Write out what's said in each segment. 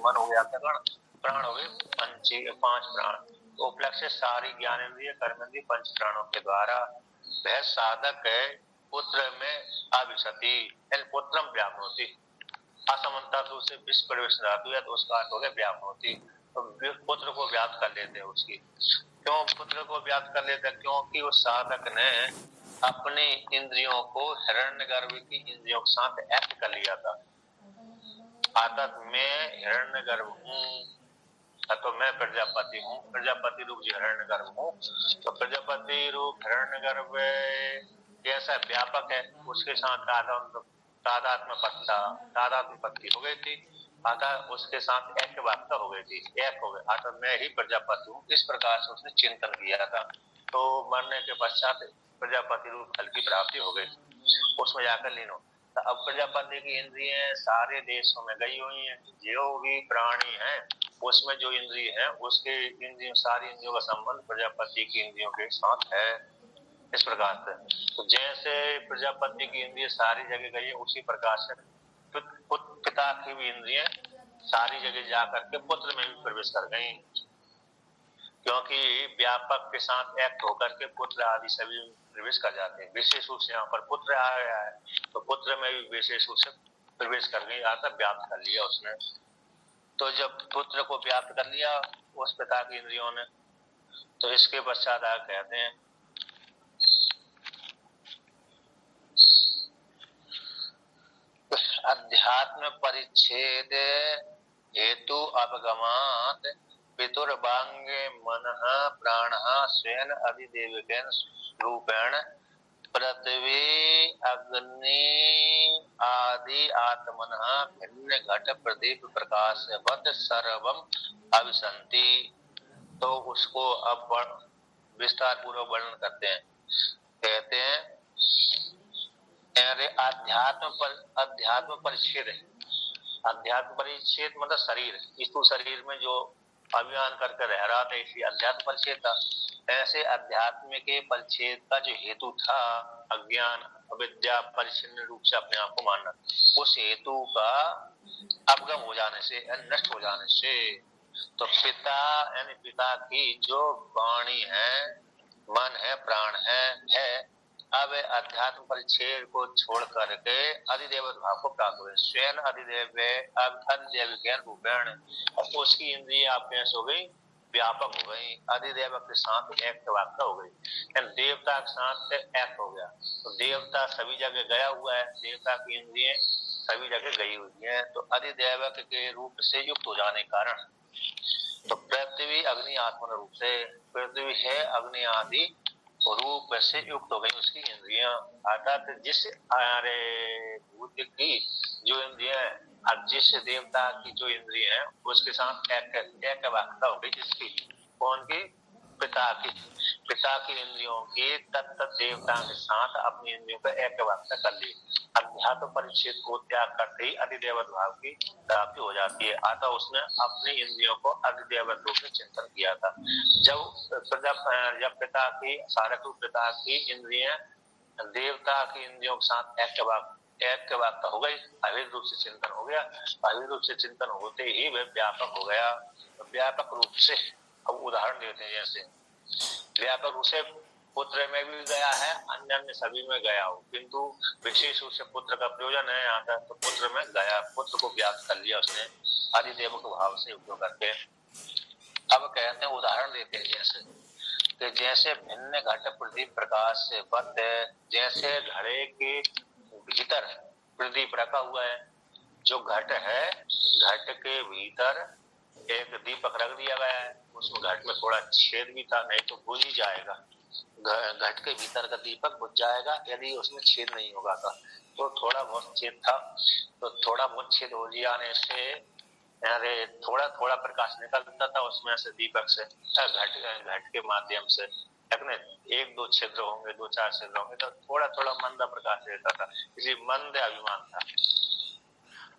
मन हो गया क्या कण, प्राण हो गए पांच प्राण। तो उपलक्ष्य से सारी ज्ञानेंद्रिय कर्मेंद्रिय पंच प्राणों के द्वारा वह साधक है पुत्र में अभिसति, पुत्रम व्याप्नोति। असमंता तो उसे विश्व प्रवेश धातु है, तो उसका अर्थ हो गया व्याप्नोति। तो पुत्र को व्याप्त कर लेते हैं उसकी। क्यों पुत्र को व्याप्त कर लेते हैं? क्योंकि उस साधक ने अपनी इंद्रियों को हिरण्यगर्भ की इंद्रियों के साथ ऐक्ट कर लिया था। अर्थात मैं हिरण्यगर्भ हूँ, तो मैं प्रजापति हूँ, प्रजापति रूप जो हिरण्यगर्भ हूँ। तो प्रजापति रूप हिरण्यगर्भ कैसा व्यापक है, उसके साथ तादात्म्य पत्ति हो गई थी, अतः उसके साथ एक वार्ता हो गई थी, एक हो गए, अतः मैं ही प्रजापति हूँ। इस प्रकार से उसने चिंतन किया था। तो मरने के पश्चात प्रजापति रूप फल की प्राप्ति हो गई, उसमें जाकर लीन हो। तो अब प्रजापति की इंद्रियां सारे देशों में गई हुई हैं। जो भी प्राणी है उसमें जो इंद्रिय है उसके इंद्रियों सारी इंद्रियों का संबंध प्रजापति की इंद्रियों के साथ है। इस प्रकार से तो जैसे प्रजापति की इंद्रिय सारी जगह गई है, उसी प्रकार से पिता की भी इंद्रियां सारी जगह जाकर के पुत्र में भी प्रवेश कर गई, क्योंकि व्यापक के साथ एक होकर के पुत्र आदि सभी प्रवेश कर जाते हैं। विशेष रूप से यहाँ पर पुत्र आया है, तो पुत्र में भी विशेष रूप से प्रवेश कर गई, अर्थात व्याप्त कर लिया उसने। तो जब पुत्र को व्याप्त कर लिया उस पिता की इंद्रियों ने, तो इसके पश्चात आगे कहते हैं अध्यात्म परिच्छेद हेतु अपगमात पितुर्वांगे मनः प्राणः स्वेन अधिदेवकेन रूपेण पृथ्वी अग्नि आदि आत्मनः भिन्न घट प्रदीप प्रकाशवत् सर्वम अविसन्ति। तो उसको अब विस्तार पूर्वक वर्णन करते हैं। कहते हैं अध्यात्म परिच्छेद, अध्यात्म परिच्छेद मतलब शरीर, स्थूल शरीर में जो अभिमान करके रह रहा था इसलिए अध्यात्म परिच्छेद था। ऐसे अध्यात्म के परिच्छेद का जो हेतु था अज्ञान अविद्या परिच्छिन्न रूप से अपने आप को मानना, उस हेतु का अपगम हो जाने से, नष्ट हो जाने से, तो पिता यानी पिता की जो वाणी है, मन है, प्राण है अब अध्यात्म परिच्छेद को छोड़ करके अधिदेव भाव को प्राप्त हुए। स्वयं अधिदेव ज्ञान रूपेण, उसकी इंद्रिय आप कैसे हो गई, व्यापक हो गई, अधिदेव के साथ एक वार्ता हो गई, देवता के साथ एक हो गया। तो देवता सभी जगह गया हुआ है, देवता की इंद्रिय सभी जगह गई हुई है। तो अधिदेव के रूप से युक्त हो जाने कारण तो पृथ्वी अग्नि आत्मा रूप से, पृथ्वी है अग्नि आदि रूप से युक्त हो गई उसकी इंद्रियां। अर्थात जिस भूत की जो इंद्रियां, अब जिस देवता की जो इंद्रिय है उसके साथ एक वाक्ता हो गई, जिसकी कौन की, पिता की इंद्रियों की तत्त देवता के साथ अपनी इंद्रियों का एक वाक्ता कर ली। अध्यात्म परिच्छेद को त्याग करते ही अधिदेवत भाव की प्राप्ति हो जाती है। अतः उसने अपनी इंद्रियों को अधिदेवत रूप में चिंतन किया था। जब पिता की सारक पिता की इंद्रियां देवता की इंद्रियों के साथ एक वाक्ता हो गई, अवैध रूप से चिंतन हो गया। अवैध रूप से चिंतन होते ही वह व्यापक हो गया। व्यापक रूप से अब उदाहरण देते हैं, जैसे व्यापक रूप से पुत्र में भी गया है, अन्य सभी में गया हो, किंतु विशेष रूप से पुत्र का प्रयोजन है यहाँ तक, तो पुत्र में गया, पुत्र को व्याप्त कर लिया उसने आदिदेव के भाव से उपयोग करके। अब कहते हैं उदाहरण देते हैं, जैसे भिन्न घट प्रदीप प्रकाश से बद्ध, जैसे घड़े के भीतर प्रदीप रखा हुआ है, जो घट है घट के भीतर एक दीपक रख दिया गया है, उसमें घट में थोड़ा छेद भी था, नहीं तो बुझ ही जाएगा, घट के भीतर का दीपक बुझ जाएगा यदि उसमें छेद नहीं होगा था। तो थोड़ा बहुत छेद था, तो थोड़ा बहुत छेद हो जाने से थोड़ा थोड़ा प्रकाश निकलता था उसमें से, दीपक से, घट के माध्यम से। एक दो छिद्र होंगे, दो चार छिद्र होंगे, तो थोड़ा थोड़ा मंदा प्रकाश रहता था, इसलिए मंद अभिमान था।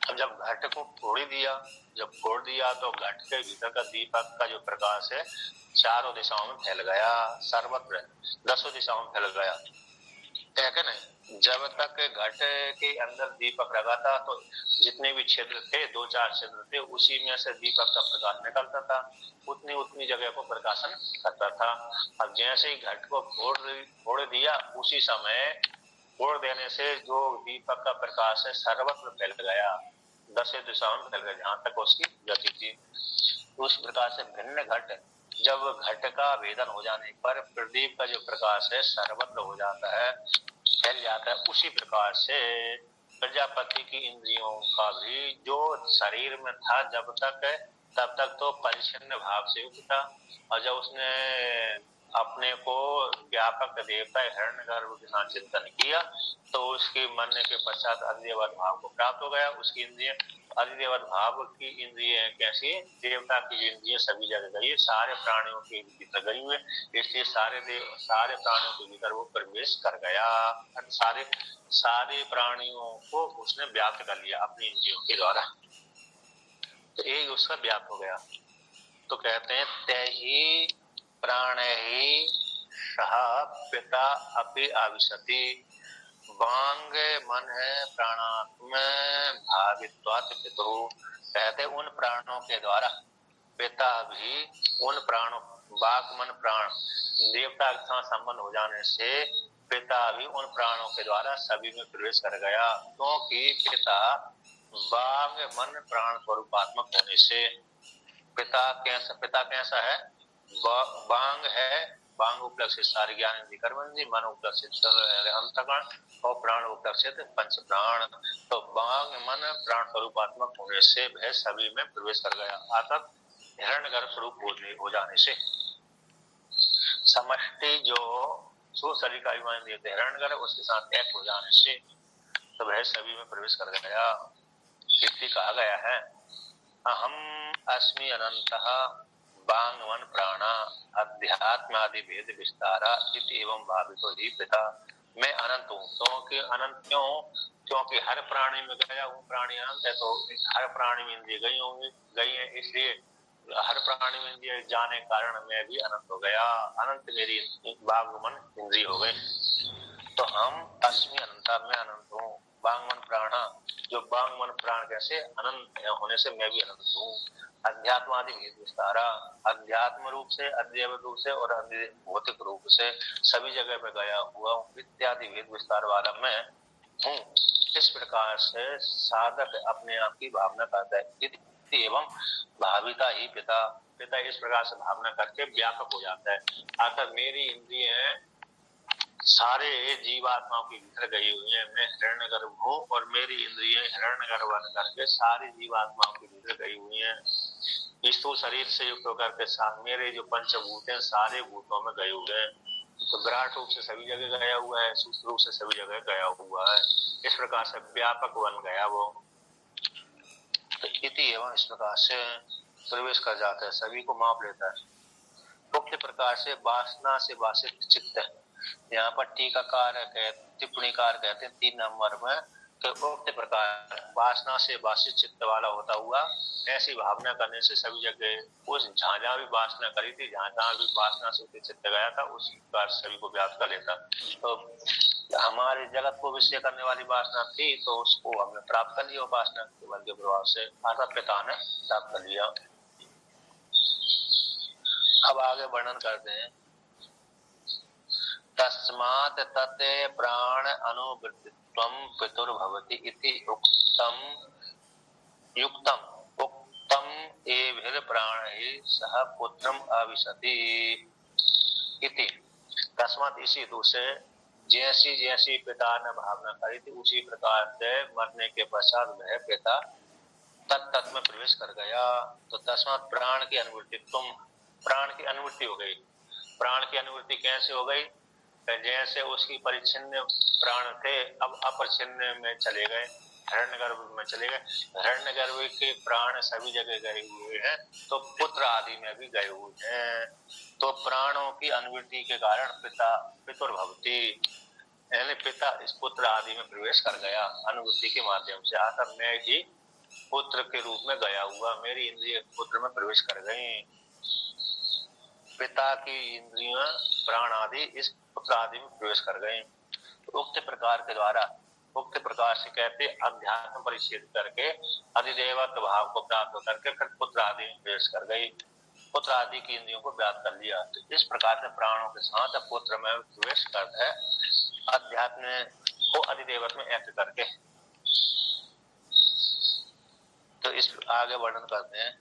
अब जब घट को फोड़ दिया, तो घट के भीतर का दीपक का जो प्रकाश है चारों दिशाओं में फैल गया, सर्वत्र 10 दिशाओं में फैल गया, है क्या नहीं। जब तक घट के अंदर दीपक लगा था तो जितने भी छिद्र थे, 2-4 छिद्र थे, उसी में से दीपक का प्रकाश निकलता था, उतनी उतनी जगह को प्रकाशन करता था। अब जैसे ही घट को फोड़ दिया, उसी समय फोड़ देने से जो दीपक का प्रकाश है सर्वत्र फैल गया, 10 दिशाओं में फैल गया जहां तक उसकी गति थी। उस प्रकार से भिन्न घट, जब घट का भेदन हो जाने पर प्रदीप का जो प्रकाश है सर्वत्र हो जाता है, फैल जाता है। उसी प्रकार से प्रजापति की इंद्रियों का भी जो शरीर में था जब तक, तब तक तो परिच्छिन्न भाव से युक्त था, और जब उसने अपने को व्यापक देवता हिरण्यगर्भ के साथ चिंतन किया तो उसके मरने के पश्चात अधिदेवत भाव को प्राप्त हो गया। उसकी इंद्रिय अधिदेवत भाव की इंद्रिय कैसी, देवता की जो इंद्रिय सभी जगह गई, सारे प्राणियों के भीतर गई हुए, इसलिए सारे प्राणियों के भीतर वो प्रवेश कर गया। सारे प्राणियों को उसने व्याप्त कर लिया अपनी इंद्रियों के द्वारा, तो एक उसका व्याप्त हो गया। तो कहते हैं तहि प्राण ही सह पिता अपि आविशति, वांग मन है प्राणात्म भावित्वात् पितु। कहते उन प्राणों के द्वारा पिता भी उन प्राणों, वाक मन प्राण देवता के साथ संबंध हो जाने से पिता भी उन प्राणों के द्वारा सभी में प्रवेश कर गया, क्योंकि पिता वांग मन प्राण स्वरूपात्मक होने से। पिता कैसा है, वांग है, वांग उपलक्षित सारे ज्ञान इंद्रिय कर्मेंद्रिय, मन उपलक्षित अंतःकरण और प्राण उपलक्षित पंच प्राण। तो वांग मन प्राण स्वरूपात्मक होने से वह सभी में प्रवेश कर गया, अर्थात हिरण्यगर्भ स्वरूप हो जाने से। समष्टि जो शरीर का अभिमान देते हिरण्यगर्भ, उसके साथ एक हो जाने से तो वह सभी में प्रवेश कर गया। कीर्ति कहा गया है, अहम अस्मि अनंतः वांग मन प्राणा अध्यात्म आदि भेद विस्तारा इति एवं भावितो ही पिता। मैं अनंत हूँ, क्योंकि अनंत क्यों, क्योंकि हर प्राणी में गया हूँ, प्राणी अनंत है तो हर प्राणी में इंद्रिय गई है, इसलिए हर प्राणी में इंद्रिय जाने कारण मैं भी अनंत हो गया, अनंत मेरी वांग मन इंद्रिय हो गए। तो हम अस्मि अनंता, मैं अनंत हूँ, वांग मन प्राणा, जो वांग मन प्राण कैसे अनंत होने से मैं भी अनंत हूँ। अध्यात्म आदि भेद विस्तारा, अध्यात्म रूप से, अद्वैत रूप से और भौतिक रूप से सभी जगह पे गया हुआ इत्यादि भेद विस्तार वाला मैं हूँ। इस प्रकार से साधक अपने आप की भावना करता है, एवं भाविता ही पिता, पिता इस प्रकार से भावना करके व्यापक हो जाता है। अर्थात मेरी इंद्रिय सारे जीवात्माओं के भीतर गई हुई है, मैं हिरण्यगर्भ हूँ और मेरी इंद्रिय हिरण्यगर्भ बन करके सारी जीवात्माओं के भीतर गई हुई है। स्थूल शरीर से युक्त होकर के साथ मेरे जो पंचभूत हैं सारे भूतों में गए हुए हैं, तो विराट रूप से सभी जगह गया हुआ है, सूक्ष्म रूप से सभी जगह गया हुआ है, इस प्रकार से व्यापक बन गया वो। तो इति एवं इस प्रकार से प्रवेश कर जाता है, सभी को माप लेता है। उक्त प्रकार से वासना से वासित चित्त है। यहाँ पर टीकाकार टिप्पणीकार कहते हैं 3 नंबर में, तो उक्त प्रकार वासना से वासित चित्त वाला होता हुआ ऐसी भावना करने से सभी जगह उस जहाँ भी वासना करी थी, जहाँ भी वासना से चित्त गया था, उस प्रकार सभी को व्याप्त कर लेता। तो हमारे जगत को विषय करने वाली वासना थी, तो उसको हमने प्राप्त कर लिया उपासना के बल के प्रभाव से, अर्थात पिता ने प्राप्त कर लिया। अब आगे वर्णन करते हैं, तस्मात् तत् प्राण अनुवृत्तित्वं पितुर्भवति इति उक्तम एभिर् प्राणैः सह पुत्रम आविशति इति। तस्मात् इसी हेतु से जैसी जैसी पिता ने भावना करी थी उसी प्रकार से मरने के पश्चात वह पिता तत्त में प्रवेश कर गया। तो तस्मात् प्राण की अनुवृत्ति, तुम प्राण की अनुवृत्ति हो गई। प्राण की अनुवृत्ति कैसे हो गई, जैसे उसकी परिच्छिन्न प्राण थे अब अपरिच्छिन्न में चले गए, हिरण्यगर्भ में चले गए, हिरण्यगर्भ के प्राण सभी जगह गए हुए हैं, तो पुत्र आदि में भी गए हुए हैं। तो प्राणों की अनुवृत्ति के कारण पिता पितुर्भवति, यानी पिता इस पुत्र आदि में प्रवेश कर गया अनुवृत्ति के माध्यम से। आता मैं ही पुत्र के रूप में गया हुआ, मेरी इंद्रिय पुत्र में प्रवेश कर गई। पिता की इंद्रियां प्राण आदि इस पुत्र आदि में प्रवेश कर गए। उक्त प्रकार के द्वारा, उक्त प्रकार से कहते अध्यात्म परिच्छेद करके अधिदेवत्व भाव को प्राप्त करके फिर पुत्र आदि में प्रवेश कर गई, पुत्र आदि की इंद्रियों को व्याप्त कर लिया। तो इस प्रकार से प्राणों के साथ पुत्र में प्रवेश करता है अध्यात्म को अधिदेवत्व में ऐसे करके। तो इस आगे वर्णन करते हैं,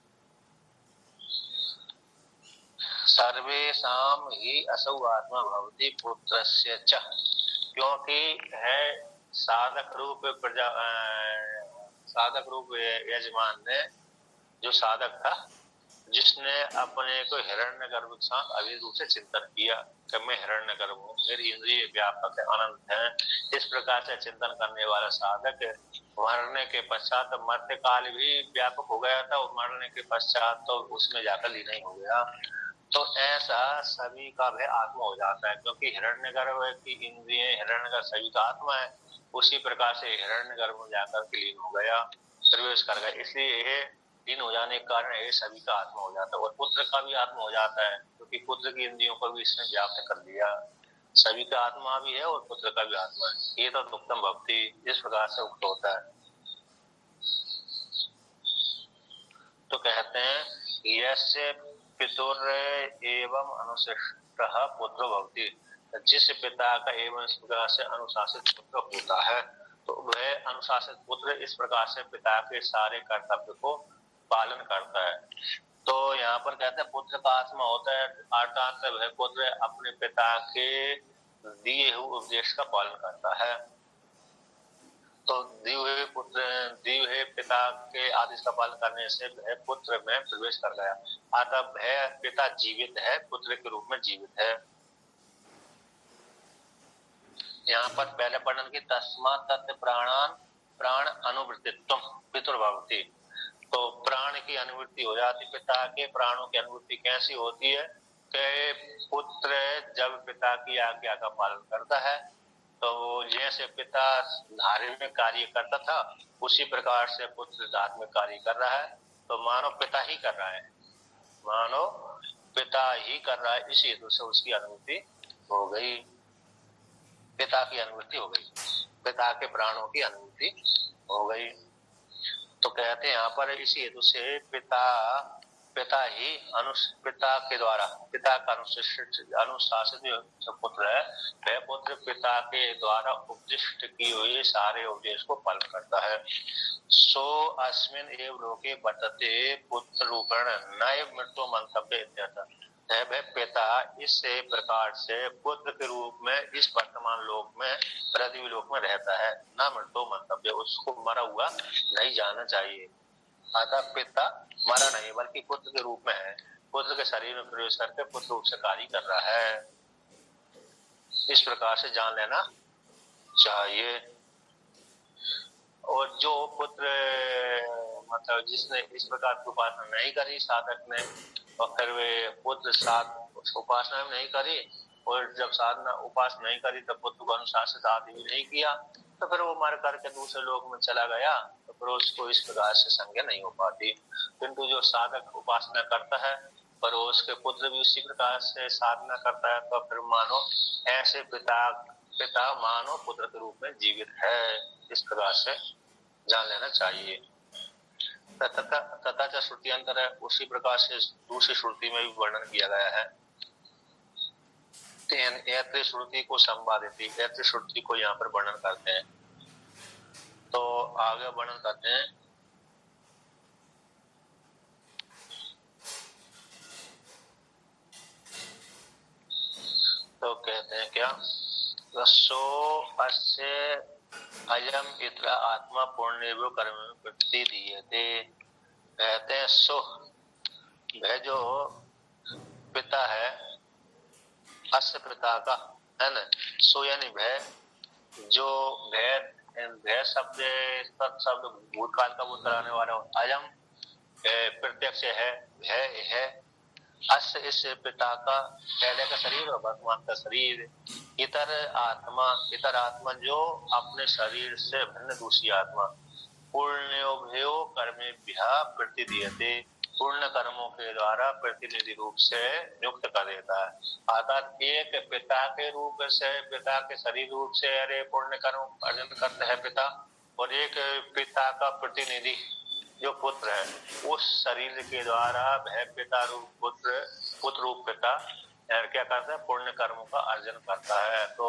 सर्वेषां हि असौ आत्मा भवति पुत्रस्य च, क्योंकि है साधक रूप प्रजा, साधक रूप यजमान ने, जो साधक था जिसने अपने को हिरण्यगर्भ के साथ अभी रूप से चिंतन किया कि मैं हिरण्यगर्भ हूँ, मेरी इंद्रिय व्यापक है, अनंत है, इस प्रकार से चिंतन करने वाला साधक मरने के पश्चात, मरते काल भी व्यापक हो गया था और मरने के पश्चात तो उसमें जाकर लीन ही हो गया। तो ऐसा सभी का वह आत्मा हो जाता है, क्योंकि हिरण्यगर्भ की इंद्रिय, हिरण्यगर्भ सभी का आत्मा है, उसी प्रकार से हिरण्यगर्भ में जाकर के लीन हो गया, प्रवेश कर गया, इसलिए यह लीन हो जाने के कारण ये सभी का आत्मा हो जाता है। और पुत्र का भी आत्मा हो जाता है, क्योंकि पुत्र की इंद्रियों को भी इसने व्याप्त कर दिया, सभी का आत्मा भी है और पुत्र का भी आत्मा है। ये तो उत्तम भक्ति इस प्रकार से उक्त होता है। तो कहते हैं यस्य पितुर एवं अनुशिष्ट पुत्र भवति, जिस पिता का एवं इस प्रकार से अनुशासित पुत्र होता है, तो वह अनुशासित पुत्र इस प्रकार से पिता के सारे कर्तव्य को पालन करता है। तो यहाँ पर कहते हैं पुत्र का आत्मा होता है, अर्थात वह पुत्र अपने पिता के दिए हुए उपदेश का पालन करता है। तो दिए हुए पिता के आदेश का पालन करने से वह पुत्र में प्रवेश कर गया, अतः वह पिता जीवित है, पुत्र के रूप में जीवित है। यहाँ पर पहले वर्णन की तस्मात् तत् प्राणान प्राण अनुवृत्तित्व पितुर्भवति, तो प्राण की अनुवृत्ति हो जाती, पिता के प्राणों की अनुवृत्ति कैसी होती है कि पुत्र जब पिता की आज्ञा का पालन करता है, तो जैसे पिता धार्मिक कार्य करता था उसी प्रकार से पुत्र धार्मिक कार्य कर रहा है, तो मानो पिता ही कर रहा है, मानो पिता ही कर रहा है, इसी हेतु से उसकी अनुवृत्ति हो गई, पिता की अनुवृत्ति हो गई, पिता के प्राणों की अनुवृत्ति हो गई। तो कहते हैं यहाँ पर इसी हेतु से पिता ही पिता के द्वारा, पिता का अनुशासित जो पुत्र है, वह पुत्र पिता के द्वारा उपदिष्ट की हुई सारे उपदेश को पालन करता है। सो अस्मिन् एव लोके वर्तते पुत्र रूपेण नैव मृत्यु मंतव्य इत्यर्थ, वह पिता इस प्रकार से पुत्र के रूप में इस वर्तमान लोक में, पृथ्वी लोक में रहता है, न मृत्यु मंतव्य, उसको मरा हुआ नहीं जाना चाहिए। अतः पिता मरा नहीं बल्कि पुत्र के रूप में है, पुत्र के शरीर में प्रवेश करके पुत्र रूप से कार्य कर रहा है, इस प्रकार से जान लेना चाहिए। और जो पुत्र मतलब जिसने इस प्रकार की उपासना नहीं करी साधक ने, और फिर वे पुत्र साथ उपासना भी नहीं करी, और जब साधना उपासना नहीं करी तब पुत्र को अनुशासित आदि भी नहीं किया, तो फिर वो मर करके दूसरे लोक में चला गया, तो फिर उसको इस प्रकार से संज्ञा नहीं हो पाती। किंतु जो साधक उपासना करता है पर उसके पुत्र भी उसी प्रकार से साधना करता है, तो फिर मानो ऐसे पिता मानो पुत्र के रूप में जीवित है, इस प्रकार से जान लेना चाहिए। तथा श्रुति अंतर है, उसी प्रकार से दूसरी श्रुति में भी वर्णन किया गया है। ऐत्री श्रुति को संवादित, ऐत्री श्रुति को यहाँ पर वर्णन करते हैं। तो आगे वर्णन करते हैं, तो कहते हैं क्या, रसो अस्य अयम इत्र आत्मा पूर्णेभ्यो कर्म प्रति दीयते, कहते हैं सो वह जो पिता है, अस्य पिता का है न, सो यानी भय, जो भय शब्द भूतकाल का बोध कराने वाला, अयम प्रत्यक्ष है, भय है, अस्य इस पिता का पहले का शरीर और वर्तमान का शरीर, इतर आत्मा जो अपने शरीर से भिन्न दूसरी आत्मा, पुण्योभ्यो कर्मेभ्यः प्रतिदीयते, पुण्य कर्मों के द्वारा प्रतिनिधि रूप से नियुक्त कर देता है। अर्थात एक पिता के रूप से, पिता के शरीर रूप से अरे पुण्य कर्म अर्जन करता है पिता, और एक पिता का प्रतिनिधि जो पुत्र है, उस शरीर के द्वारा वह पिता रूप पुत्र, पुत्र रूप पिता क्या करता है, पुण्य कर्मों का अर्जन करता है। तो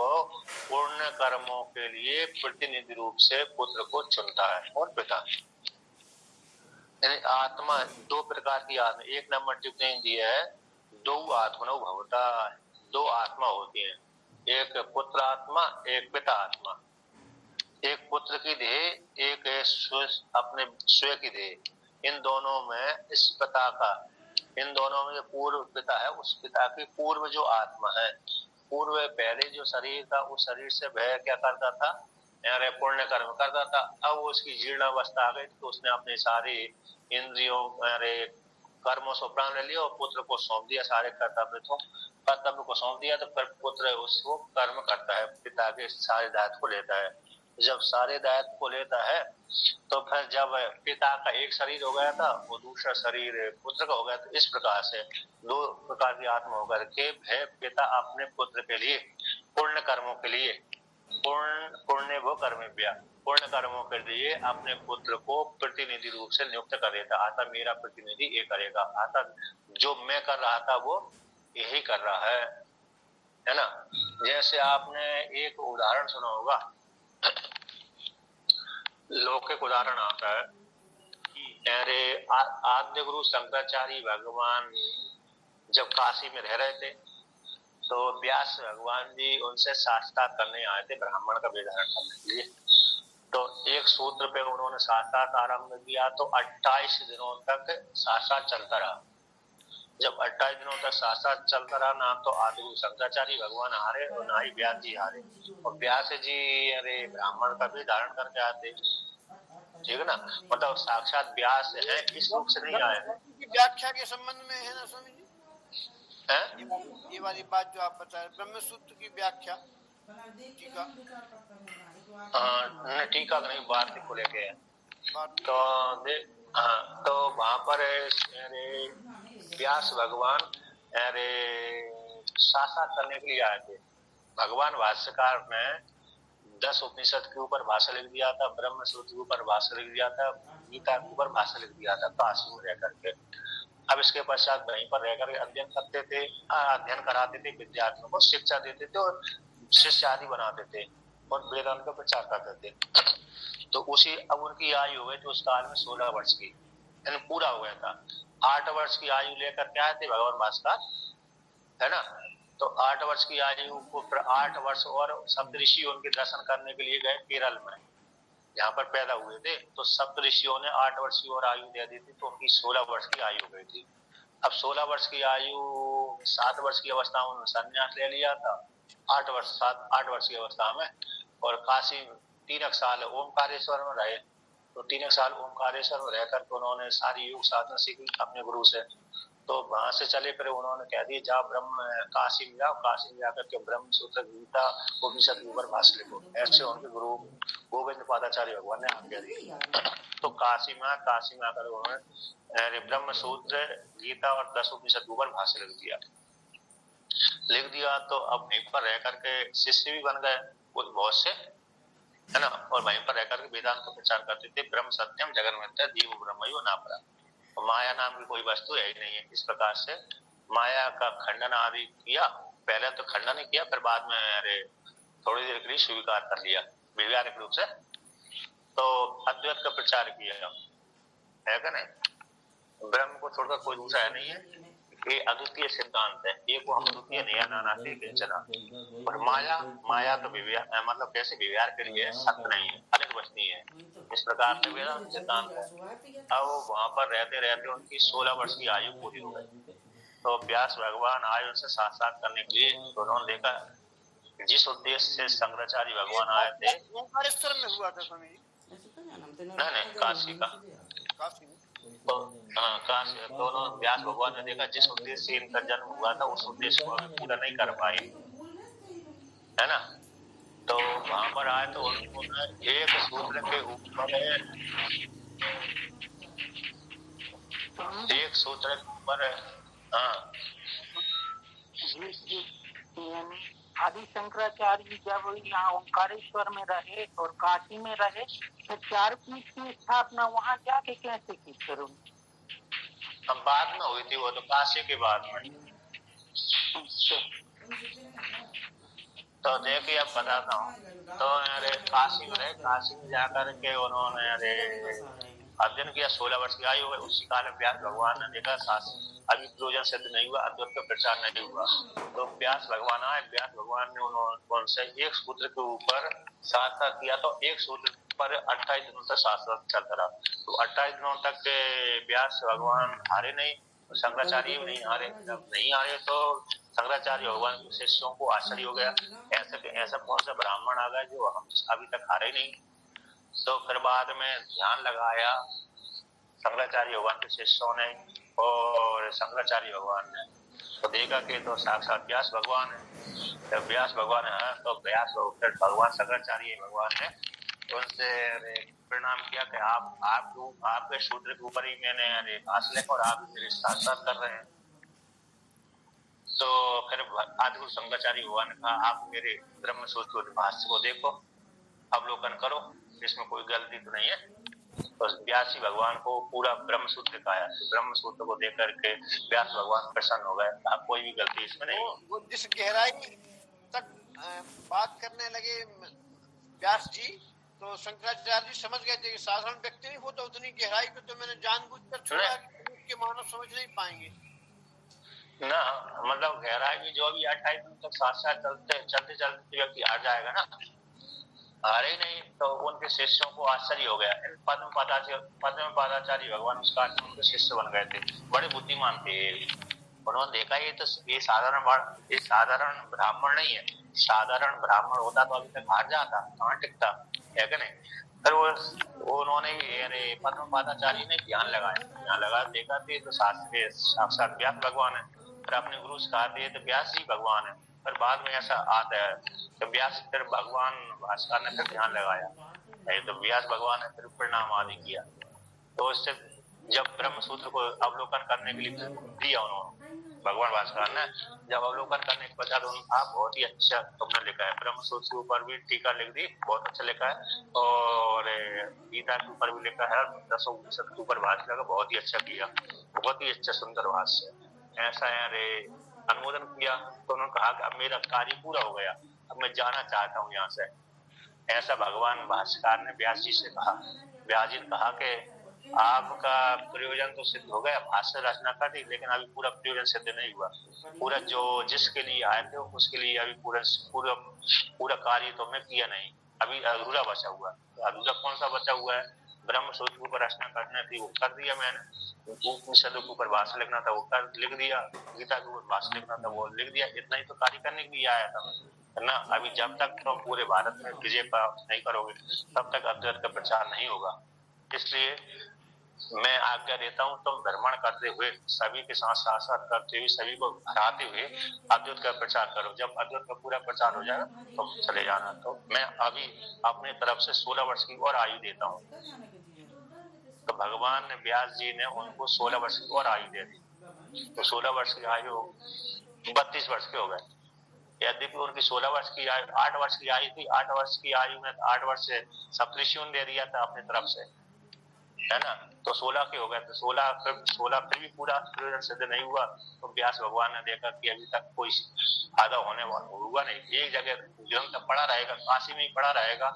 पुण्य कर्मों के लिए प्रतिनिधि रूप से पुत्र को चुनता है और पिता। आत्मा दो प्रकार की आत्मा, एक नंबर टिप्पणी दी है, दो आत्मनो भवता, दो आत्मा होती है, एक पुत्र आत्मा, एक पिता आत्मा। एक पुत्र की देह, एक अपने स्वयं की देह। इन दोनों में इस पिता का, इन दोनों में जो पूर्व पिता है, उस पिता की पूर्व जो आत्मा है, पूर्व पहले जो शरीर था, उस शरीर से वह क्या करता था, यारे पुण्य कर्म करता था। अब उसकी जीर्णावस्था आ गई तो उसने अपने सारे इंद्रियों अरे कर्मों से प्राण ले लिया और पुत्र को सौंप दिया, सारे कर्तव्य को सौंप दिया। तो फिर पुत्र उसको कर्म करता है, पिता के सारे दायित्व को लेता है। जब सारे दायित्व को लेता है तो फिर जब पिता का एक शरीर हो गया था, वो दूसरा शरीर पुत्र का हो गया। तो इस प्रकार से दो प्रकार की आत्मा होकर के वह पिता अपने पुत्र के लिए पुण्य कर्मों के लिए पुण्य वो कर्मव्य पुण्य कर्मों के लिए अपने पुत्र को प्रतिनिधि रूप से नियुक्त कर देता। आता मेरा प्रतिनिधि ये करेगा, आता जो मैं कर रहा था वो यही कर रहा है ना। जैसे आपने एक उदाहरण सुना होगा, लौकिक उदाहरण आता है कि अरे आद्य गुरु शंकराचार्य भगवान जब काशी में रह रहे थे तो व्यास भगवान जी उनसे साक्षात करने आए थे, ब्राह्मण का वेदारण करने के लिए। तो एक सूत्र पे उन्होंने साक्षात आरंभ किया तो 28 दिनों तक साक्षात चलता रहा। जब 28 दिनों तक साक्षात चलता रहा, ना तो आदि गुरु शंकराचार्य भगवान हारे और ना ही व्यास जी हारे। और व्यास जी अरे ब्राह्मण का भी धारण करके आते, ठीक है ना, मतलब साक्षात व्यास है, इस रूप से नहीं आए। व्याख्या के संबंध में है ना स्वामी जी, ये वाली बात जो आप बता रहे, ब्रह्म सूत्र की व्याख्या टीका, टीका नहीं, बात को लेके तो देख, हाँ, तो वहां पर व्यास भगवान अरे साक्षात करने के लिए आए थे। भगवान भाष्यकार में 10 उपनिषद के ऊपर भाषा लिख दिया था, ब्रह्म सूत्र के ऊपर भाषा लिख दिया था, गीता के ऊपर भाषा लिख दिया था काशी में रह करके। अब इसके पश्चात वहीं पर रहकर अध्ययन करते थे, अध्ययन कराते थे, विद्यार्थियों को शिक्षा देते थे और शिष्य आदि बनाते थे और वेदांत का प्रचार करते थे। तो उसी अब उनकी आयु हो गई तो उस काल में 16 वर्ष की यानी पूरा हो गया था। 8 वर्ष की आयु लेकर के आए थे भगवान भास्कर, है ना। तो 8 वर्ष की आयु को फिर 8 वर्ष और सप्तऋषि उनके दर्शन करने के लिए गए केरल में, यहाँ पर पैदा हुए थे। तो सप्तऋषियों ने 8 वर्ष की और आयु दे दी थी, तो उनकी 16 वर्ष की आयु हो गई थी। अब 16 वर्ष की आयु 7 वर्ष की अवस्था में उन्होंने संन्यास ले लिया था, 8 वर्ष की अवस्था में। और काशी 3 साल ओमकारेश्वर में रहे, तो 3 साल ओमकारेश्वर में रहकर तो उन्होंने सारी योग साधना सीखी अपने गुरु से। तो वहां से चले फिर उन्होंने कह दिया जाओ ब्रह्म काशी में जाओ, काशी में जाकर के ब्रह्म सूत्र गीता उपनिषद के ऊपर भाष्य लिखो। ऐसे उनके गुरु गोविंद पादाचार्य भगवान ने आज्ञा दी। तो काशी में आकर उन्होंने ब्रह्म सूत्र गीता और 10 उपनिषद के ऊपर भाष्य लिख दिया। तो अब वहीं पर रह करके शिष्य भी बन गए कुछ बहुत से, है ना। और वहीं पर रहकर के वेदांत का प्रचार करते थे, ब्रह्म सत्यम जगन मिथ्या जीव ब्रह्मयो नापरा, माया नाम की कोई वस्तु है ही नहीं है। इस प्रकार से माया का खंडन आदि किया, पहले तो खंडन ही किया, फिर बाद में अरे थोड़ी देर के लिए स्वीकार कर लिया व्यवहारिक रूप से। तो अद्वैत का प्रचार किया है क्या नहीं, ब्रह्म को छोड़कर कोई दूसरा है नहीं है, ये अद्वितीय सिद्धांत है, एक वो हम द्वितीय नया नानाती किंचना। और माया तो व्यवहार मतलब कैसे व्यवहार के लिए सत्य नहीं है, अनेक वस्तु है, इस प्रकार से वेदांत सिद्धांत है। अब वहां पर रहते रहते उनकी 16 वर्ष की आयु पूरी हो गई। तो व्यास भगवान आए उनसे साक्षात करने के लिए। तो उन्होंने देखा जिस उद्देश्य से शंकराचार्य भगवान आए थे, ओंकारेश्वर में हुआ था स्वामी जी, नहीं काशी का, तो काशी दोनों व्यास भगवान ने देखा जिस उद्देश्य से इनका जन्म हुआ था उस उद्देश्य को पूरा नहीं कर पाए, है ना। तो वहां पर आए तो उन्होंने एक सूत्र के ऊपर एक सूत्र के ऊपर। हाँ आदि शंकराचार्य जब यहाँ ओंकारेश्वर में रहे और काशी में रहे तो चार पीठ की स्थापना वहाँ जाके कैसे की शुरू? अब बाद में हुई थी वो तो काशी के बाद में। तो देखिए अब बताता हूँ। तो अरे काशी में रहे, काशी में जाकर के उन्होंने अरे अध्ययन किया। 16 वर्ष की आयु है। उसी काल में व्यास भगवान ने देखा अभी प्रयोजन सिद्ध नहीं हुआ, अद्वैत का प्रचार नहीं हुआ, तो व्यास भगवान आए। व्यास भगवान ने उनसे एक सूत्र के ऊपर शास्त्र किया। तो एक सूत्र पर 28 दिनों तक शास्त्र चलता रहा। तो 28 दिनों तक व्यास भगवान हारे नहीं, शंकराचार्य भी नहीं हारे। जब नहीं हारे तो शंकराचार्य भगवान के शिष्यों को आश्चर्य हो गया, ऐसा कौन सा ब्राह्मण आ गया जो हम अभी तक हारे नहीं। तो फिर बाद में ध्यान लगाया शंकराचार्य भगवान के शिष्यों ने और शंकराचार्य भगवान ने, तो देखा कि तो साक्षात व्यास भगवान है। जब व्यास भगवान है तो व्यास भगवान शंकराचार्य भगवान ने उनसे प्रणाम किया कि आपके सूत्र के ऊपर ही मैंने भाष लिखा और आप मेरे साथ कर रहे हैं। तो फिर आदिगुरु शंकराचार्य भगवान ने कहा आप मेरे ब्रह्म सूत्र भाष्य को देखो, अवलोकन करो, इसमें कोई गलती तो नहीं है। तो व्यास जी भगवान को पूरा ब्रह्म सूत्र दिखाया। ब्रह्म सूत्र को देख करके व्यास भगवान प्रसन्न हो गए, कोई भी गलती इसमें नहीं। वो जिस गहराई तक बात करने लगे व्यास जी, तो शंकराचार्य जी समझ गए थे कि साधारण व्यक्ति नहीं होता उतनी गहराई पे, तो मैंने जानबूझकर छोड़ा कि मानव समझ नहीं पाएंगे ना। मतलब गहराई भी जो भी 28 दिन तक साथ साथ चलते व्यक्ति हार जाएगा ना, हारे नहीं। तो उनके शिष्यों को आश्चर्य हो गया। पद्म पादाचार्य भगवान उस काल में उनके शिष्य बन गए थे, बड़े बुद्धिमान थे। उन्होंने देखा ये साधारण ब्राह्मण नहीं है। साधारण ब्राह्मण होता तो अभी तक हार जाता, कहाँ टिकता है कि नहीं। फिर वो उन्होंने पद्म पादाचार्य ने ध्यान लगाया, देखा थे तो साक्षात व्यास भगवान है। फिर अपने गुरु से कहा थे तो व्यास जी भगवान है। फिर बाद में ऐसा आता है तो व्यास फिर भगवान भास्कर ने फिर ध्यान लगाया, तो व्यास भगवान ने फिर प्रणाम आदि किया। तो उससे जब ब्रह्म सूत्र को अवलोकन करने के लिए दिया उन्होंने, भगवान भास्कर ने जब अवलोकन करने के बाद आप बहुत ही अच्छा तुमने लिखा है। ब्रह्म सूत्र के ऊपर भी टीका लिख दी, बहुत अच्छा लिखा है। और गीता के ऊपर भी लिखा है, 10 उपनिषद के ऊपर भाष्य लगा, बहुत ही अच्छा किया, बहुत ही अच्छा सुंदर भाष्य। ऐसा है अनुमोदन किया। तो उन्होंने कहा कि अब मेरा कार्य पूरा हो गया, अब मैं जाना चाहता हूँ यहाँ से। ऐसा भगवान भास्कर ने व्यास जी से कहा। व्यास जी ने कहा कि आपका प्रयोजन तो सिद्ध हो गया, भाष्य रचना कर दी, लेकिन अभी पूरा प्रयोजन सिद्ध नहीं हुआ। पूरा जो जिसके लिए आए थे उसके लिए अभी पूरा कार्य तो मैं किया नहीं, अभी अधूरा बचा हुआ। अधूरा कौन सा बचा हुआ है? ब्रह्म सूत्र के ऊपर रचना करनी थी, वो कर दिया मैंने। उपनिषदों के ऊपर भाष्य लिखना था, वो लिख दिया। गीता के ऊपर भाष्य लिखना था, वो लिख दिया। इतना ही तो कार्य करने के लिए आया था ना। अभी जब तक तुम पूरे भारत में विजय प्राप्त नहीं करोगे तब तक अद्वैत का प्रचार नहीं होगा। इसलिए मैं आज्ञा देता हूँ तुम भ्रमण करते हुए, सभी के साथ साथ करते हुए, सभी को हराते हुए अद्वैत का प्रचार करो। जब अद्वैत का पूरा प्रचार हो जाएगा तो चले जाना। तो मैं अभी अपने तरफ से 16 वर्ष की और आयु देता हूँ। तो भगवान व्यास जी ने उनको 16 वर्ष की और आयु दे दी। तो 16 वर्ष की आयु 32 वर्ष के हो गए। यद्यपि उनकी 16 वर्ष की आयु 8 वर्ष की आयु थी। 8 वर्ष की आयु में 8 वर्ष से सप्तऋषियों ने दे दिया था अपनी तरफ से, है ना। तो 16 के हो गए। तो 16 फिर भी पूरा प्रयोजन सिद्ध नहीं हुआ। तो व्यास भगवान ने देखा कि अभी तक कोई फायदा होने हुआ नहीं। एक जगह निरंतर पड़ा रहेगा, काशी में ही पड़ा रहेगा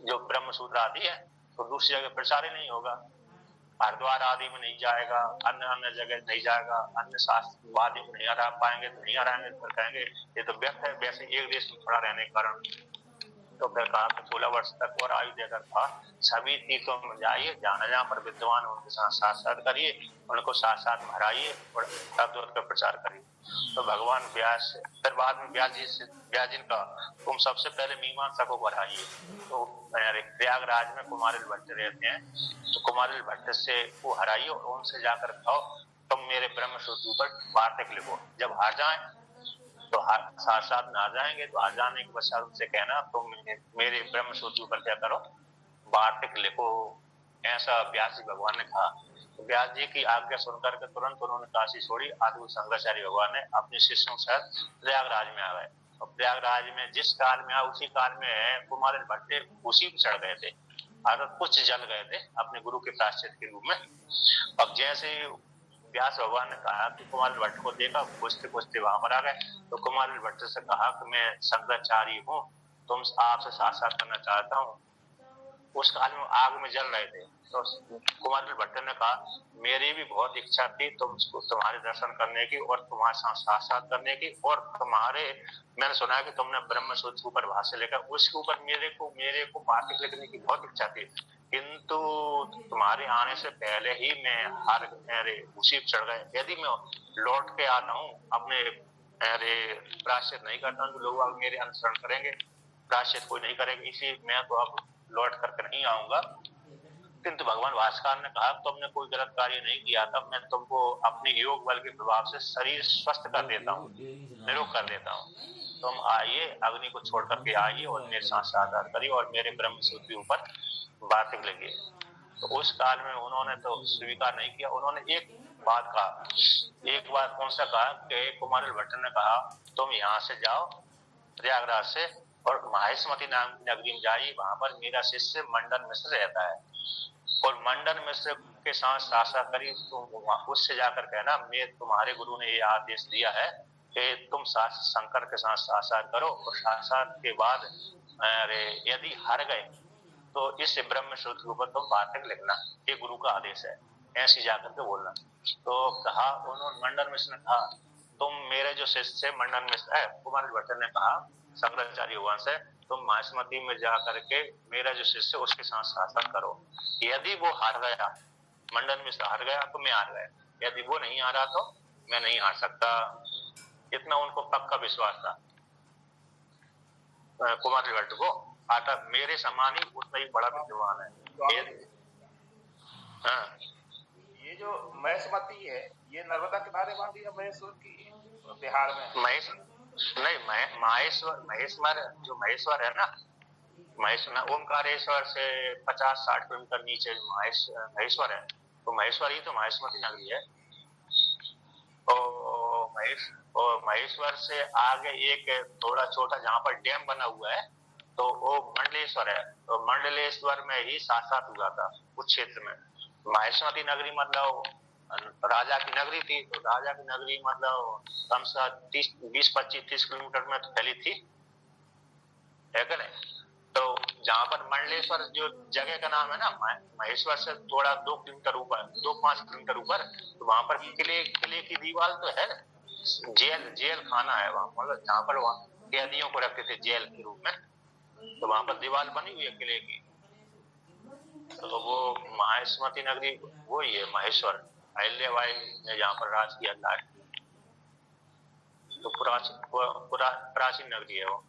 जो ब्रह्म सूत्र आदि है, तो दूसरी जगह प्रचार ही नहीं होगा। हरिद्वार आदि में नहीं जाएगा, अन्य जगह नहीं जाएगा, अन्य शास्त्र वादी में नहीं हरा पाएंगे, तो नहीं हराएंगे। तो कहेंगे ये तो व्यर्थ है, वैसे एक देश में पड़ा रहने के कारण। तो फिर कहा 16 वर्ष तक और आयु देकर था। सभी तीर्थों में जाइए, जहाँ पर विद्वान उनके साथ साक्षात करिए, उनको साथ साथ भराइए और अद्वैत का प्रचार करिए। तो भगवान व्यास फिर बाद में व्यास जी का तुम सबसे पहले मीमांसा को बढ़ाइए। तो प्रयागराज में कुमारिल भट्ट रहते हैं, तो कुमारिल भट्ट से वो हराइए और उनसे जाकर कहो तुम मेरे ब्रह्म सूत्र पर वार्तिक लिखो। जब हार जाए तो साथ साथ में आ जाएंगे। तो आ जाने के पश्चात उनसे कहना तुम मेरे ब्रह्म सूत्र पर क्या करो, वार्तिक लिखो। ऐसा व्यास जी भगवान ने कहा। व्यास जी की आज्ञा सुनकर के तुरंत उन्होंने काशी छोड़ी। आदि शंकराचार्य भगवान ने अपने शिष्यों के साथ प्रयागराज में आ गए। और प्रयागराज में जिस काल में उसी काल में कुमार भट्टे उसी पे चढ़ गए थे और कुछ जल गए थे अपने गुरु के प्रायश्चित के रूप में। अब जैसे व्यास भगवान ने कहा कि कुमार भट्ट को देखा, पूछते पूछते वहां पर आ गए। तो कुमार भट्ट से कहा कि मैं शंकराचार्य हूँ, तुम आपसे साक्षात करना चाहता हूँ। उस काल में आग में जल रहे थे। तो कुमार भट्ट ने कहा मेरी भी बहुत इच्छा थी तुम्हारे दर्शन करने की और तुम्हारे साथ साक्षात करने की, और मैंने सुना है कि तुमने ब्रह्म सूत्र ऊपर भाष्य लिखा, उसके ऊपर मेरे को वार्तिक लिखने की बहुत इच्छा थी, किंतु तुम्हारे आने से पहले ही मैं हार मेरे उसी चढ़ गए। यदि मैं लौट के आता हूँ अपने प्रायश्चित नहीं करता हूँ तो लोग मेरे अनुसरण करेंगे, प्रायश्चित कोई नहीं करेंगे, इसलिए मैं तो अब लौट करके नहीं आऊंगा। किंतु भगवान भास्कर ने कहा तुमने कोई गलत कार्य नहीं किया था, मैं तुमको अपने योग बल के प्रभाव से शरीर स्वस्थ कर देता हूँ, निरोग कर देता हूँ। तुम आइए, अग्नि को छोड़ करके आइए और मेरे साथ साक्षात करिए और मेरे ब्रह्म सूत्र के ऊपर बातें लगी। तो उस काल में उन्होंने तो स्वीकार नहीं किया। उन्होंने एक बात कौन सा कहा कि कुमार भट्ट ने कहा तुम यहाँ से जाओ प्रयागराज से और माहेश्वती नाम की नगरी में जाइए, वहां पर मेरा शिष्य मंडन मिश्र रहता है और मंडन मिश्र के साथ साक्षात करिए। तुम उससे जाकर कहना मैं तुम्हारे गुरु ने ये आदेश दिया है कि तुम शंकर के साथ साक्षात करो, और साक्षात के बाद यदि हार गए तो इस ब्रह्म सूत्र के ऊपर तुम वार्तिक लिखना, ये गुरु का आदेश है, ऐसी जाकर के बोलना। तो कहा उन्होंने मंडन मिश्र ने कहा तुम मेरे जो शिष्य मंडन मिश्र है, कुमार भट्ट ने कहा शंकराचार्य भगवान से तुम माहेश्वती में जा करके मेरा जो शिष्य उसके साथ शासन करो। यदि वो हार गया, मंडन मिश्र हार गया तो मैं हार गया, यदि वो नहीं हारा तो मैं नहीं हार सकता। इतना उनको पक्का विश्वास था कुमार भट्ट को। आता मेरे समान ही उतना ही बड़ा विद्वान है। ये जो माहेश्वती है ये नर्मदा किनारे वाली है महेश्वर की बिहार में? महेश्वर जो महेश्वर है ना, महेश्वर ओमकारेश्वर से 50-60 किलोमीटर नीचे महेश्वर है। तो महेश्वर ही तो माहेश्वती नगरी है। और महेश्वर से आगे एक थोड़ा छोटा जहाँ पर डैम बना हुआ है तो वो मंडलेश्वर है। तो मंडलेश्वर में ही साक्षात हुआ था उस क्षेत्र में। माहेश्वती नगरी मतलब राजा की नगरी थी। तो राजा की नगरी मतलब कम से 20-25-30 किलोमीटर में तो फैली थी, है क्या नहीं? तो जहाँ पर मंडलेश्वर जो जगह का नाम है ना, महेश्वर से थोड़ा 2 किलोमीटर ऊपर, 2-5 किलोमीटर ऊपर, तो वहां पर किले की दीवार तो है, जेल खाना है वहां, मतलब जहाँ पर वहाँ कैदियों को रखते थे जेल के रूप में। तो वहां पर दीवार बनी हुई है किले की। तो वो माहेश्वती नगरी वो ही है महेश्वर, अहिल्याबाई ने जहाँ पर राज किया था। तो प्राचीन नगरी है वो,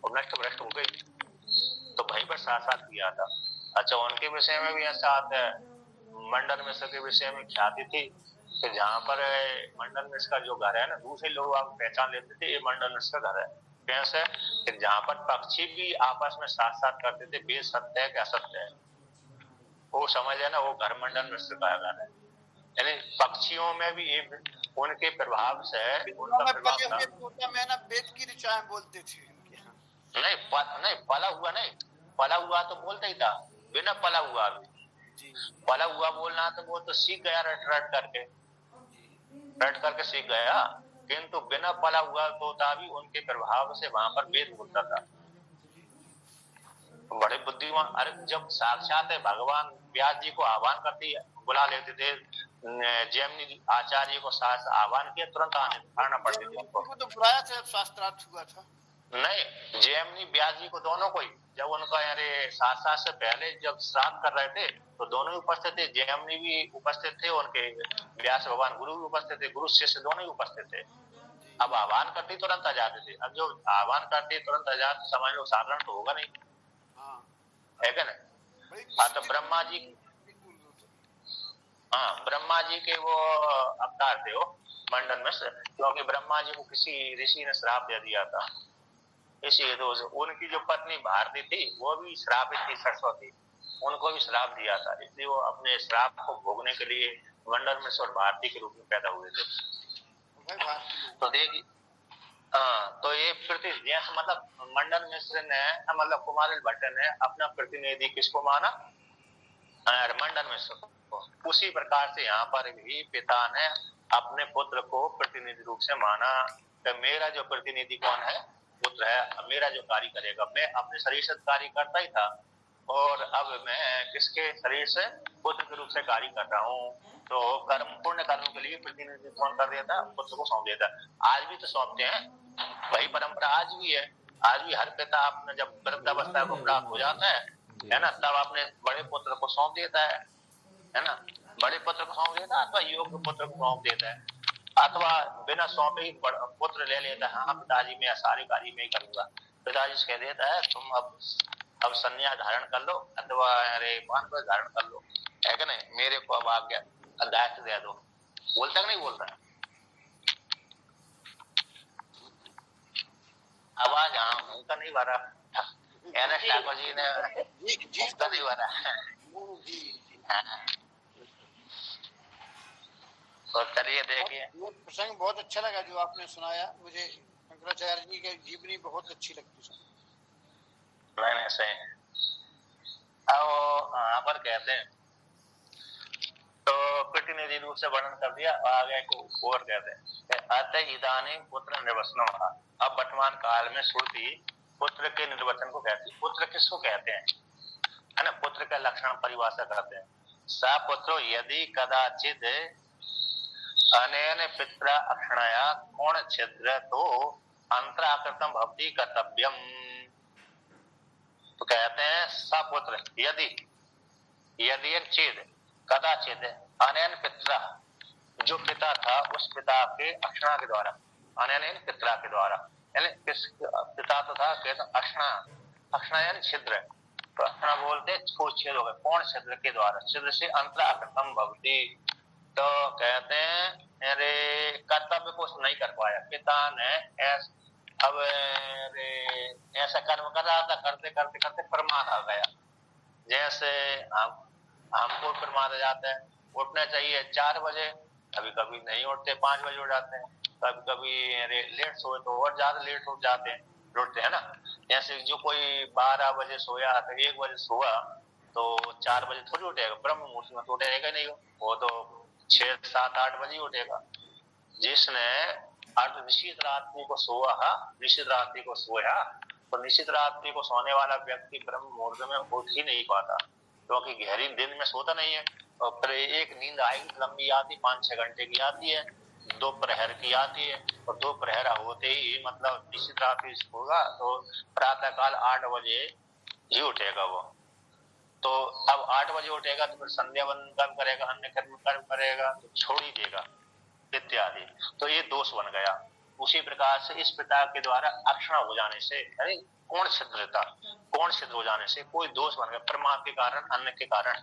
और नष्ट भ्रष्ट हो गई, तो वहीं पर साक्षात किया था। अच्छा, उनके विषय में भी ऐसा आता है, मंडन मिश्र के विषय में ख्याति थी कि जहाँ पर मंडन मिश्र का जो घर है ना, दूसरे लोग आप पहचान लेते थे ये मंडन मिश्र का घर है। कैसे? कि जहाँ पर पक्षी भी आपस में साक्षात करते थे, बेद सत्य है क्या असत्य है, वो समझ है ना, वो घर मंडन मिश्र का घर है। यानी पक्षियों में भी उनके प्रभाव से उनका प्रभाव था। वेद की ऋचाएं बोलते थे। नहीं पला हुआ तो बोलता ही था, बिना पला हुआ भी। पला हुआ बोलना तो वो तो सीख गया रट करके सीख गया, किंतु बिना पला हुआ तोता भी उनके प्रभाव से वहां पर वेद बोलता था। बड़े बुद्धिमान। अरे जब साक्षात है भगवान व्यास जी को आह्वान करते बुला लेते थे, जैमिनी आचार्य को साथ आह्वान किया, तुरंत आना पड़ती थी उनको। तो बुलाया था जब शास्त्रार्थ हुआ था? नहीं, जैमिनी व्यास जी को दोनों को ही, जब उनका साथ से पहले जब श्राद्ध कर रहे थे तो दोनों ही उपस्थित थे, जैमिनी भी उपस्थित थे, उनके व्यास भगवान गुरु भी उपस्थित थे, गुरु शिष्य दोनों ही उपस्थित थे। अब आह्वान करते तुरंत आ जाते थे। अब जो आह्वान करते तुरंत आ जाते, समझ लो साधारण तो होगा नहीं, है क्या नहीं? हाँ, तो ब्रह्मा जी के वो अवतार थे वो मंडन मिश्र, क्योंकि ब्रह्मा जी को किसी ऋषि ने श्राप दे दिया था। इसी हेतु उनकी जो पत्नी भारती थी वो भी श्रापित थी, सरस्वती। उनको भी श्राप दिया था, इसलिए वो अपने श्राप को भोगने के लिए मंडन मिश्र और भारती के रूप में पैदा हुए थे। तो देखिए, हाँ, तो ये जैसे मतलब मंडन मिश्र ने, मतलब कुमारिल भट्ट ने अपना प्रतिनिधि किसको माना? मंडन मिश्र को। उसी प्रकार से यहाँ पर भी पिता ने अपने पुत्र को प्रतिनिधि रूप से माना। तो मेरा जो प्रतिनिधि कौन है? पुत्र है। मेरा जो कार्य करेगा, मैं अपने शरीर से कार्य करता ही था और अब मैं किसके शरीर से? पुत्र के रूप से कार्य कर रहा हूँ। तो कर्म, पुण्य कर्म के लिए प्रतिनिधि कौन कर देता? पुत्र को सौंप देता। आज भी तो सौंपते हैं, वही परंपरा आज भी है। आज भी हर पिता अपने जब वृद्धावस्था को प्राप्त हो जाता है ना, तब अपने बड़े पुत्र को सौंप देता है ना, बड़े पुत्र को सौंप देता है अथवा योग्य पुत्र को सौंप देता है, अथवा बिना सौंपे ही पुत्र ले लेता है। हाँ पिताजी, मैं सारे कार्य में ही करूंगा। पिताजी से कह देता है तुम अब संन्यास धारण कर लो अथवा वानप्रस्थ धारण कर लो, है कि नहीं, मेरे को अब आज्ञा दायित्व दे दो। बोलता कि नहीं बोलता? आवाज हाँ उनका नहीं भरा, एन एस ठाकुर जी ने उनका नहीं भरा। तो चलिए देखिए, प्रसंग बहुत अच्छा लगा जो आपने सुनाया। मुझे शंकराचार्य जी की जीवनी बहुत अच्छी लगती है। नहीं सही। अब यहाँ पर कहते हैं तो प्रतिनिधि रूप से वर्णन कर दिया, आगे को और कहते हैं अतः इदानीं पुत्र निर्वचनम। अब वर्तमान काल में श्रुति पुत्र के निर्वचन को कहती है। पुत्र किसको कहते हैं, है ना? पुत्र का लक्षण परिभाषा करते हैं। स पुत्रो यदि कदाचित अनेन पित्रा अक्षणया कोण छिद्र तो अंतराकृतम भवति कर्तव्यम। तो कहते हैं सपुत्र यदि एक चेद कदाचित अनैन पित्रा, जो पिता था उस पिता के अक्षणा के द्वारा, अनैन पित्रा के द्वारा, यानी किस पिता तो था, कहते अक्षणा, अक्षणा यानी छिद्र, तो अक्षणा बोलते छेद हो गए, कौन छिद्र के द्वारा, छिद्र से अंतराकृतम भवति। तो कहते हैं अरे कर्तव्य को नहीं कर पाया पिता ने, अब ऐसा कर्म कर रहा था, करते करते करते प्रमाद आ गया। जैसे हमको प्रमाद आ जाता है, उठना चाहिए 4 बजे, कभी कभी नहीं उठते, 5 बजे उठ जाते हैं, कभी कभी लेट सोए तो और ज्यादा लेट उठ जाते हैं, उठते हैं ना। जैसे जो कोई 12 बजे सोया तो 1 बजे सोया तो 4 बजे थोड़ी उठेगा, ब्रह्म मुहूर्त में तो उठेगा नहीं, वो तो 6, 7, 8 बजे उठेगा। जिसने निश्चित रात्रि को सोया तो निश्चित रात्रि को सोने वाला व्यक्ति ब्रह्म मुहूर्त में उठ ही नहीं पाता, क्योंकि गहरी दिन में सोता नहीं है। और फिर एक नींद आएगी लंबी आती, 5-6 घंटे की आती है, दोपहर की आती है, और दोपहर होते ही मतलब निश्चित रात्रि होगा तो प्रातः काल 8 बजे ही उठेगा वो। तो अब 8 बजे उठेगा तो फिर संध्या वंदन करेगा, अन्य कर्म करेगा तो छोड़ ही देगा इत्यादि, तो ये दोष बन गया। उसी प्रकार से इस पिता के द्वारा अक्षण हो जाने से, अरे कौन छिद्रता, कौन छिद्र हो जाने से कोई दोष बन गया, प्रमाद के कारण, अन्न के कारण।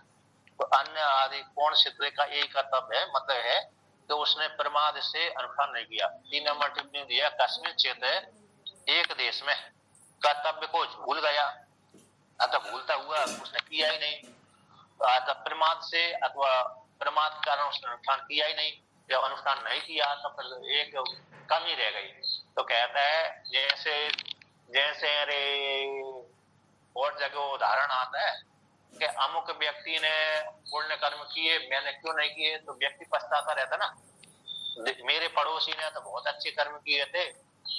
तो अन्न आदि कौन छिद्र का एक कर्तव्य है, मतलब है तो उसने प्रमाद से अनुष्ठान नहीं किया। 3 नंबर टिप्पणी दिया, कस्मिन चेत एक देश में कर्तव्य को भूल गया, अतः भूलता हुआ उसने किया ही नहीं, अतः प्रमाद से अथवा प्रमाद के कारण उसने अनुष्ठान किया ही नहीं। जब अनुष्ठान नहीं किया तो फिर एक कमी रह गई। तो कहता है जैसे अरे और जगह उदाहरण आता है कि अमुक व्यक्ति ने पुण्य कर्म किए, मैंने क्यों नहीं किए, तो व्यक्ति पछताता रहता ना। मेरे पड़ोसी ने तो बहुत अच्छे कर्म किए थे,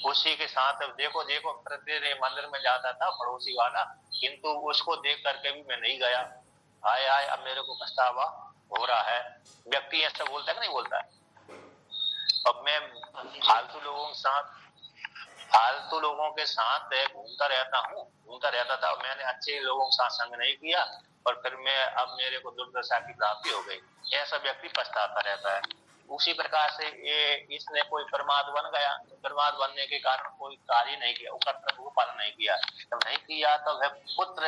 उसी के साथ देखो प्रतिदिन मंदिर में जाता था पड़ोसी वाला, किंतु उसको देख करके भी मैं नहीं गया, आए अब मेरे को पछतावा हो रहा है। व्यक्ति ऐसा बोलता है कि नहीं बोलता है? अब मैं फालतू लोगों के साथ घूमता रहता था, मैंने अच्छे लोगों के साथ संग नहीं किया और फिर अब मेरे को दुर्दशा की प्राप्ति हो गई, ऐसा व्यक्ति पछताता रहता है। उसी प्रकार से इसने कोई प्रमाद बन गया, तो प्रमाद बनने के कारण कोई कार्य नहीं किया, कर्तव्य को पालन नहीं किया। जब नहीं किया तो वह पुत्र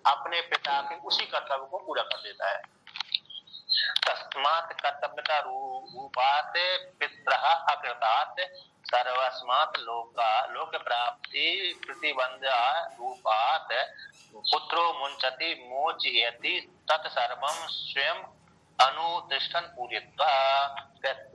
अपने पिता के उसी कर्तव्य को पूरा कर देता है। तस्मात् कर्तव्यता रूपात् पितरः अकृतात् सर्वस्मात् लोक प्राप्ति प्रतिबंध रूपात पुत्रो मुंचति मोचयति तत्सर्वं स्वयं अनुतिष्ठन पूर्यत्वा।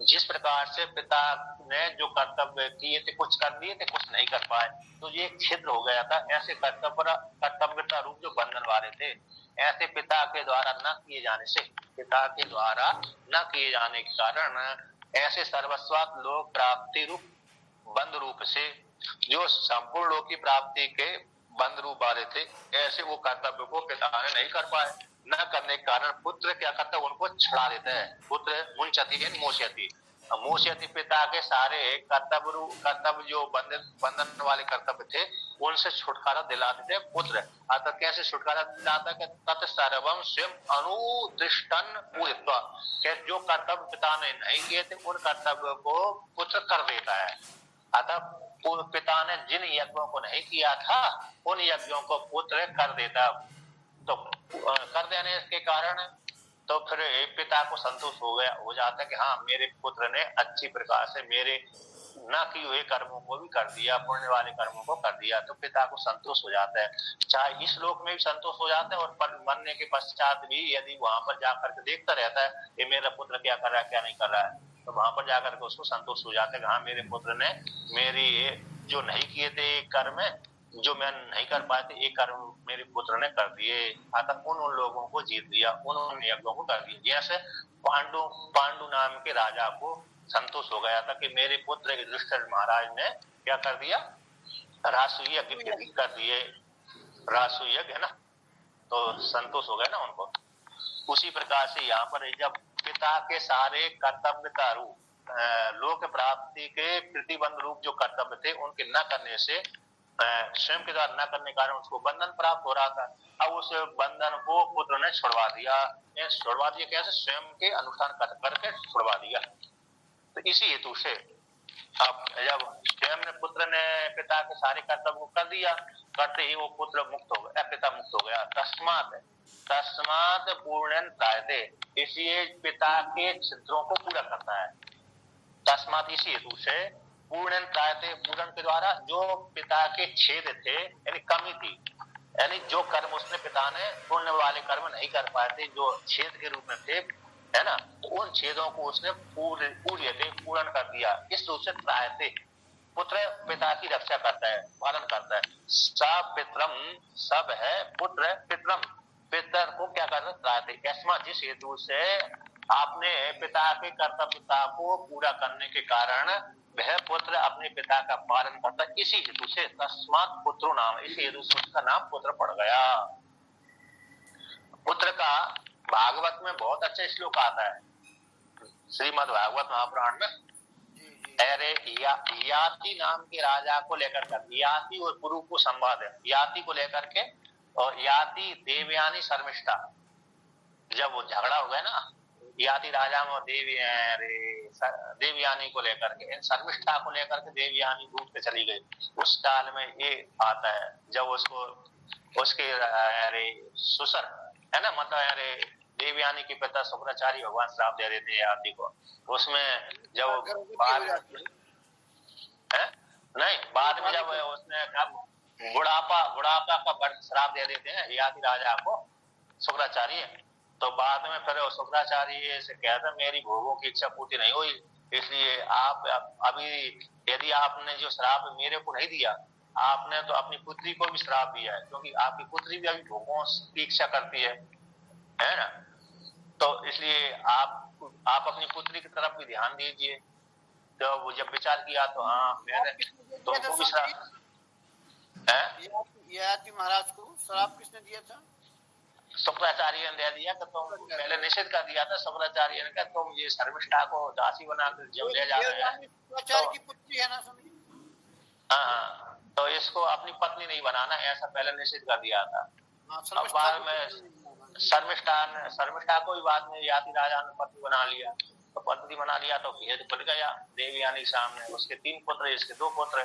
जिस प्रकार से पिता ने जो कर्तव्य किए थे, कुछ कर दिए थे, कुछ नहीं कर पाए, तो ये एक छिद्र हो गया था। ऐसे कर्तव्यता रूप जो बंधन वाले थे, ऐसे पिता के द्वारा न किए जाने से, पिता के द्वारा न किए जाने के कारण ऐसे सर्वस्वात लोक प्राप्ति रूप बंध रूप से, जो संपूर्ण लोक की प्राप्ति के बंध रूप वाले थे, ऐसे वो कर्तव्य को पिता ने नहीं कर पाए। न करने के कारण पुत्र क्या करता है, उनको छुड़ा देता है। पुत्र मुंचति मोचयति, मोचयति पिता के सारे कर्तव्य जो बंधन वाले कर्तव्य थे, उनसे छुटकारा दिला देते पुत्र। अतः कैसे छुटकारा दिलाता है, तत्सर्वं स्वयं अनुतिष्ठन पूर्यत्वा, जो कर्तव्य पिता ने नहीं किए थे, उन कर्तव्य को पुत्र कर देता है। अतः पिता ने जिन यज्ञों को नहीं किया था, उन यज्ञों को पुत्र कर देता। तो कर देने के कारण तो फिर पिता को संतोष हो जाता है कि हाँ, मेरे पुत्र ने अच्छी प्रकार से मेरे न किए हुए कर्मों को भी कर दिया, पुण्य वाले कर्मों को कर दिया, तो पिता को संतोष हो जाता है। चाहे इस लोक में भी संतोष हो जाता है, और मरने के पश्चात भी यदि वहां पर जाकर के देखता रहता है ये मेरा पुत्र क्या कर रहा है, क्या नहीं कर रहा है, तो वहां पर जाकर के उसको संतोष हो जाता है कि हाँ, मेरे पुत्र ने मेरी जो नहीं किए थे कर्म, जो मैं नहीं कर पाए थे, एक कर्म मेरे पुत्र ने कर दिए। अतः उन लोगों को जीत दिया, उन यज्ञों को कर दिया। जैसे पांडु नाम के राजा को संतोष हो गया था कि मेरे पुत्र युधिष्ठिर महाराज ने क्या कर दिया, रासु यज्ञ कर दिए, रासु यज्ञ है ना, तो संतोष हो गया ना उनको। उसी प्रकार से यहाँ पर जब पिता के सारे कर्तव्यता रूप लोक प्राप्ति के प्रतिबंध रूप जो कर्तव्य थे, उनके न करने से, स्वयं के द्वारा न करने के कारण उसको बंधन प्राप्त हो रहा था। अब उस बंधन को पुत्र ने छुड़वा दिया। छुड़वा दिया कैसे, स्वयं के अनुष्ठान करके छुड़वा दिया। तो इसी हेतु से अब जब स्वयं ने पुत्र ने पिता के सारे कर्तव्य को कर दिया, करते ही वो पुत्र मुक्त हो गया, पिता मुक्त हो गया। तस्मात् पूर्णन प्रायते, इसलिए पिता के छिद्रों को पूरा करता है। तस्मात् इसी हेतु से पूर्णन प्रायते, पूर्ण के द्वारा जो पिता के छेद थे, यानी कमी थी, यानी जो कर्म उसने पिता ने पुण्य वाले कर्म नहीं कर पाए थे, जो छेद के रूप में थे, है ना, तो उन छेदों को उसने पूर्ण कर दिया। इस रूप से प्रायते पुत्र पिता की रक्षा करता है, पालन करता है। सब पितरम, सब है पुत्र पितरम, पितर को क्या करता है, प्रायते। कैस्मा, जिस हेतु से आपने पिता के कर्तव्यता को पूरा करने के कारण वह पुत्र अपने पिता का पालन करता है। इसी हेतु से तस्मात् पुत्रो नाम, इसी हेतु से उसका नाम पुत्र पड़ गया। पुत्र का भागवत में बहुत अच्छा श्लोक आता है, श्रीमद् भागवत महापुराण में। अरे याति नाम के राजा को लेकर कर, याति और पुरु को संवाद है, याति को लेकर के, और याति देवयानी शर्मिष्ठा, जब वो झगड़ा हो गया ना याति राजा में देवयानी को लेकर के, शर्मिष्ठा को लेकर के देवयानी डूब के चली गई, उस काल में ये आता है जब उसको उसके सुसर है ना, मतलब देवयानी के पिता शुक्राचार्य भगवान श्राप दे देते हैं याति को। उसमें जब बाद में जब उसने बुढ़ापा का श्राप दे देते हैं याति राजा को शुक्राचार्य, तो बाद में फिर शुक्राचार्य से कहता मेरी भोगों की इच्छा पूर्ति नहीं हुई, इसलिए आप अभी यदि आपने जो श्राप मेरे को नहीं दिया, आपने तो अपनी पुत्री को भी श्राप दिया है, क्योंकि आपकी पुत्री भी अभी भोगों की इच्छा करती है ना, तो इसलिए आप अपनी पुत्री की तरफ भी ध्यान दीजिए। तो वो जब विचार किया तो हाँ, मैंने तो उनको भी श्राप महाराज को श्राप किसने दिया था? शुक्राचार्य ने दे दिया कि तुम पहले निषेध कर दिया था। शुक्राचार्य ने कहा तुम ये शर्मिष्ठा को दासी बनाकर जब ले जा रहे हैं, शुक्राचार्य की पुत्री है ना, हाँ, तो इसको अपनी पत्नी नहीं बनाना, ऐसा पहले निषेध कर दिया था। अब बाद में शर्मिष्ठा को भी बाद में याति राजा ने पत्नी बना लिया, तो पत्नी बना लिया तो भेद खुल गया देवयानी के सामने। उसके 3 पुत्र, इसके 2 पुत्र,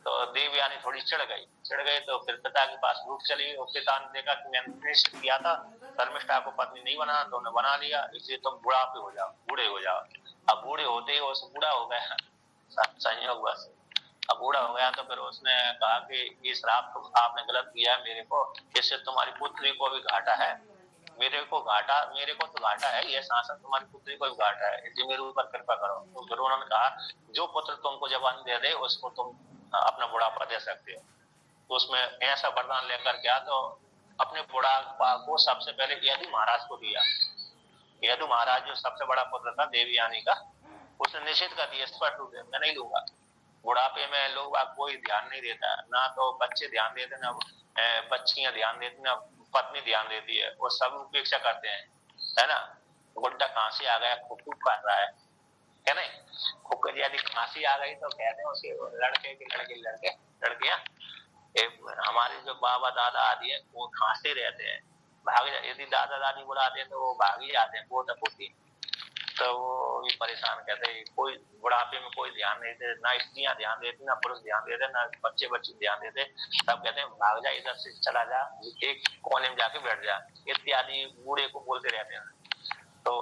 तो देवयानी थोड़ी चिढ़ गई तो फिर पिता के पास रूठ चली। और पिता ने देखा कि मैंने निश्चित किया था शर्मिष्ठा को पत्नी नहीं बनाना, तो उन्हें बना लिया, इसलिए तुम बूढ़े हो जाओ। अब बूढ़े होते ही वो बूढ़ा हो गया, संयोग बस। अब बूढ़ा हो गया तो फिर उसने कहा कि ये श्राप तो आपने गलत किया है मेरे को, इससे तुम्हारी पुत्री को भी घाटा है, मेरे को तो घाटा है, ये शासन तुम्हारी पुत्री को भी घाटा है, इसलिए मेरे ऊपर कृपा करो। तो फिर उन्होंने कहा जो पुत्र तुमको जवान दे दे उसको तुम अपना बुढ़ापा दे सकते हो। तो उसमें ऐसा वरदान लेकर गया तो अपने बुढ़ापा को सबसे पहले यदु महाराज को दिया। यदु महाराज जो सबसे बड़ा पुत्र था देवयानी का, उसने निषेध कर दिया स्पष्ट रूप से, मैं नहीं लूंगा। बुढ़ापे में लोग कोई ध्यान नहीं देता, ना तो बच्चे ध्यान देते, ना बच्चियां ध्यान देती, ना पत्नी ध्यान देती है, वो सब उपेक्षा करते हैं, है ना। बुढ़ा खांसी आ गया, खूब कर रहा है नहीं, खूब यदि खांसी आ गई तो कहते हैं उसके लड़कियां हमारे जो बाबा दादा आदि है वो खांसते रहते हैं, भाग यदि दादा दादी बुलाते हैं तो वो भाग ही जाते हैं पोता पोती। तो वो भी परेशान, कहते हैं कोई बुढ़ापे में कोई ध्यान नहीं देते, ना स्त्रियां ध्यान देती, ना पुरुष ध्यान देते, ना बच्चे ध्यान देते, सब कहते हैं भाग जा, इधर से चला जा, एक कोने में जाके बैठ जा, इत्यादि बूढ़े को बोलते रहते हैं। तो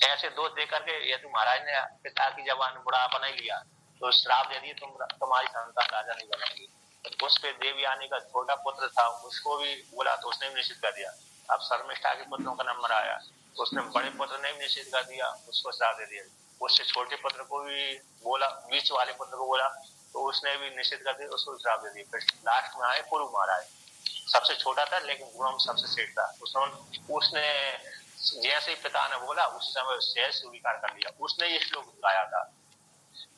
ऐसे दोष देकर के यदि महाराज ने पिता की जबान बुढ़ापा नहीं लिया तो श्राप दे दिए, तुम्हारी संतान राजा नहीं बनेगी। तो उस पे देवयानी का छोटा पुत्र था, उसको भी बोला तो उसने भी निश्चित कर दिया। अब शर्मिष्ठा के पुत्रों का नंबर आया, उसने बड़े पुत्र ने भी निश्चित कर दिया, उसको श्राप दे दिया। उससे छोटे पुत्र को भी बोला, बीच वाले पुत्र को बोला तो उसने भी निश्चित कर दिया, उसको श्राप दे दिया। फिर लास्ट में आए पुरु महाराज, सबसे छोटा था लेकिन गुणों में सबसे श्रेष्ठ था। उसने जैसे ही पिता ने बोला उस समय सहज स्वीकार कर लिया। उसने ये श्लोक गाया था,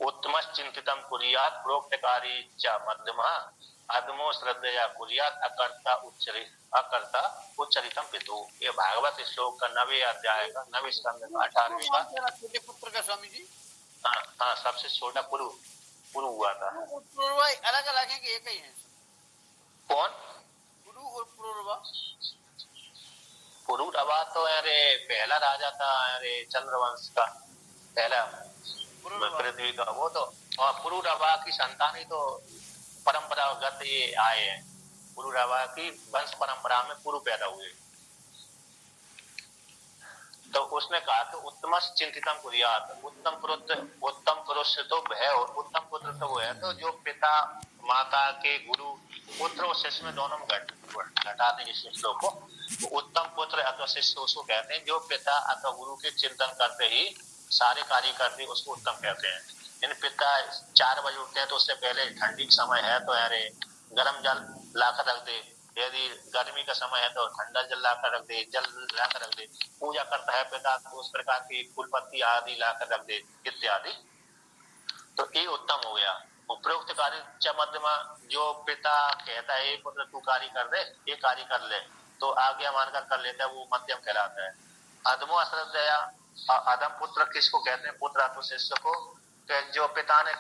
उत्तम चिंतितम कुर्यात् प्रोक्तकारी च मध्यमा अधमो श्रद्धया कुर्यात् अकर्ता उच्चरितम पितु। ये भागवत श्लोक का 9वें अध्याय का 9वें स्कंद का 18वें का छोटे पुत्र का स्वामी जी। हाँ, सबसे छोटा पुरु हुआ था। अलग अलग है कि एक ही है? कौन? पुरु और पुरुरवा? पुरुरवा तो अरे पहला राजा था, अरे चंद्रवंश का पहला पृथ्वी का, वो तो पुरुरवा की संतान ही तो परंपरागत ये आए हैं। पुरुरवा की वंश परंपरा में पुरु पैदा हुए। तो उसने कहा कि उत्तम चिंतितम कुर्यात्, उत्तम पुरुष तो है, और उत्तम पुत्र तो वो है तो जो पिता माता के गुरु पुत्र और शिष्य में दोनों में घटाते हैं इस श्लोक को। तो उत्तम पुत्र अथवा शिष्य उसको कहते हैं जो पिता अथवा गुरु के चिंतन करते ही सारे कार्य करते, उसको उत्तम कहते हैं। यानी पिता 4 बजे उठते हैं तो उससे पहले ठंडी का समय है तो अरे गर्म जल लाकर रख दे, यदि गर्मी का समय है तो ठंडा जल लाकर रख दे, पूजा करता है पिता तो उस प्रकार की फूल पत्ती आदि लाकर रख दे इत्यादि। तो ये उत्तम हो गया। उपरोक्त कार्य च मध्यमा, जो पिता कहता है पुत्र तू कार्य कर दे, ये कार्य कर ले तो आज्ञा मानकर कर लेता है, वो मध्यम कहलाता है। अधमो अश्रद्धया, अधम पुत्र किसको कहते हैं? पुत्र अथवा शिष्य को, जो पिता ने